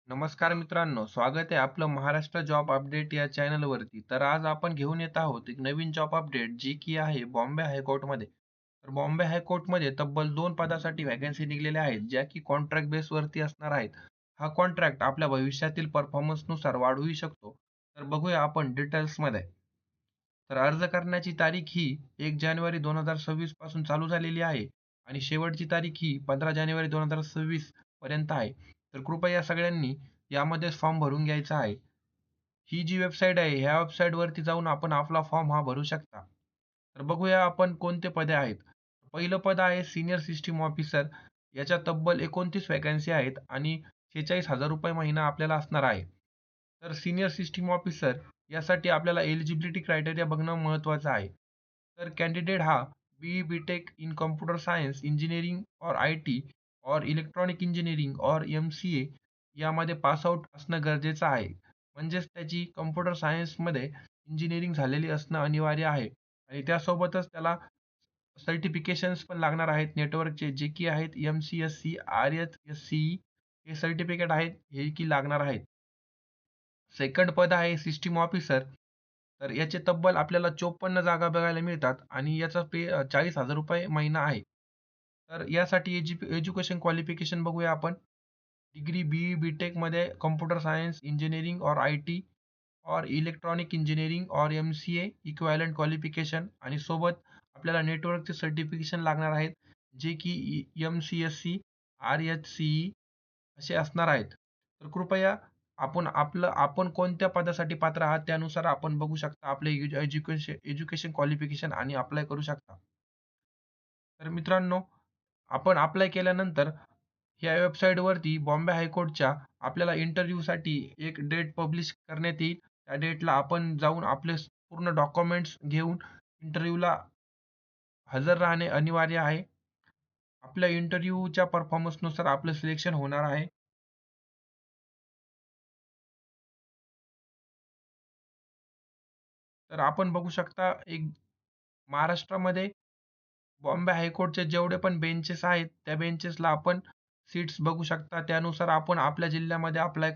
नमस्कार मित्रांनो, स्वागत आहे आपलं महाराष्ट्र जॉब अपडेट या चॅनलवरती. तर आज आपण घेऊन येत आहोत एक नवीन जॉब अपडेट जी की आहे बॉम्बे हायकोर्टमध्ये. तर बॉम्बे हायकोर्टमध्ये तब्बल 2 पदासाठी व्हॅकन्सी निघलेल्या आहेत, ज्या की कॉन्ट्रॅक्ट बेसवरती असणार आहेत. हा कॉन्ट्रॅक्ट आपल्या भविष्यातील परफॉर्मन्सनुसार वाढूही शकतो. तर बघूया आपण डिटेल्समध्ये. तर अर्ज करण्याची तारीख ही 1 जानेवारी 2026 पासून चालू झालेली आहे आणि शेवटची तारीख ही 15 जानेवारी 2026 पर्यंत आहे. तर कृपया सगळ्यांनी यामध्येच फॉर्म भरून घ्यायचा आहे. ही जी वेबसाईट आहे, ह्या वेबसाईटवरती जाऊन आपण आपला फॉर्म हा भरू शकता. तर बघूया आपण कोणते पदे आहेत. पहिलं पद आहे सीनियर सिस्टम ऑफिसर. याच्या तब्बल 29 व्हॅकन्सी आहेत आणि ₹46,000 महिना आपल्याला असणार आहे. तर सीनियर सिस्टम ऑफिसर यासाठी आपल्याला एलिजिबिलिटी क्रायटेरिया बघणं महत्त्वाचं आहे. तर कॅन्डिडेट हा B B Tech in computer science, engineering और आय-टी और इलेक्ट्रॉनिक इंजिनिअरिंग और एम-सी-ए यामध्ये पास आउट असणं गरजेचं आहे. म्हणजेच त्याची कॉम्प्युटर सायन्समध्ये इंजिनिअरिंग झालेली असणं अनिवार्य आहे आणि त्यासोबतच त्याला सर्टिफिकेशन्स पण लागणार आहेत नेटवर्कचे, जे की आहेत एम-सी-एस-सी, आर-एच-एस-सी-ई हे सर्टिफिकेट आहेत, हे की लागणार आहेत. सेकंड पद आहे सिस्टम ऑफिसर. तर याचे तब्बल आपल्याला 54 जागा बघायला मिळतात आणि याचा पे ₹40,000 महिना आहे. तर यासाठी एज्युकेशन क्वालिफिकेशन बघूया आपण. डिग्री बी-ई, बी-टेकमध्ये कॉम्प्युटर सायन्स, इंजिनिअरिंग और आय-टी और इलेक्ट्रॉनिक इंजिनिअरिंग और एम-सी-ए इक्विव्हॅलंट क्वालिफिकेशन आणि सोबत आपल्याला नेटवर्कचे सर्टिफिकेशन लागणार आहेत, जे की एम-सी-एस-सी, आर-एच-सी-ई असे असणार आहेत. तर कृपया आपण कोणत्या पदासाठी पात्र आहात त्यानुसार आपण बघू शकता आपले एज्युकेशन क्वालिफिकेशन आणि अप्लाय करू शकता. तर मित्रांनो, आपण अप्लाय केल्यानंतर या वेबसाईटवरती बॉम्बे हायकोर्टच्या आपल्याला इंटरव्ह्यूसाठी एक डेट पब्लिश करण्यात येईल. त्या डेटला आपण जाऊन आपले पूर्ण डॉक्युमेंट्स घेऊन इंटरव्ह्यूला हजर राहणे अनिवार्य आहे. आपल्या इंटरव्ह्यूच्या परफॉर्मन्सनुसार आपलं सिलेक्शन होणार आहे. तर आपण बघू शकता एक महाराष्ट्रामध्ये बॉम्बे हायकोर्टचे जेवढे पण बेंचेस आहेत, त्या बेंचेसला आपण सीट्स बघू शकता. त्यानुसार आपण आपल्या जिल्ह्यामध्ये अप्लाय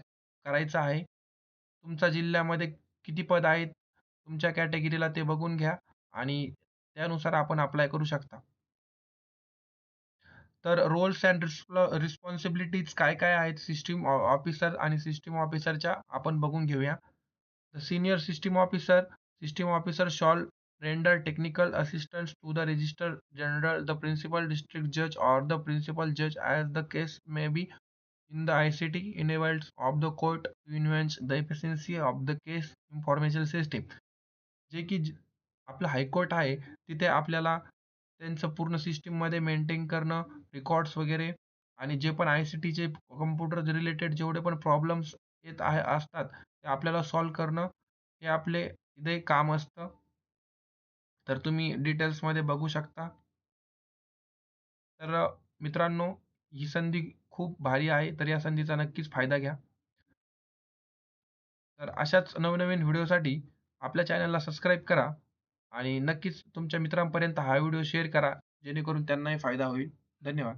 करायचं आहे. तुमच्या जिल्ह्यामध्ये किती पद आहेत, तुमच्या कॅटेगरीला ते बघून घ्या आणि त्यानुसार आपण अप्लाय करू शकता. तर रोल्स अँड रिस्पॉन्सिबिलिटीज काय-काय आहेत सिस्टम ऑफिसर आणि सिस्टम ऑफिसरच्या आपण बघून घेऊया. The senior system officer shall render technical assistance to the Registrar General, the principal district judge, or the principal judge, as the case may be, in the ICT enabled of the court to enhance the efficiency of the case information system. जे की आपलं high court आहे, तिथे आपल्याला त्यांचं पूर्ण सिस्टममध्ये maintain करणं, रेकॉर्ड्स वगैरे आणि जे पण आय-सी-टीचे कॉम्प्युटर रिलेटेड जेवढे पण प्रॉब्लेम्स असतात, ते आपल्याला सॉल्व्ह करणं, हे आपले इथे काम असतं. तर तुम्ही डिटेल्समध्ये बघू शकता. तर मित्रांनो, ही संधी खूप भारी आहे, तर या संधीचा नक्कीच फायदा घ्या. तर अशाच नवनवीन व्हिडिओसाठी आपल्या चॅनलला सबस्क्राईब करा आणि नक्कीच तुमच्या मित्रांपर्यंत हा व्हिडिओ शेअर करा, जेणेकरून त्यांनाही फायदा होईल. धन्यवाद.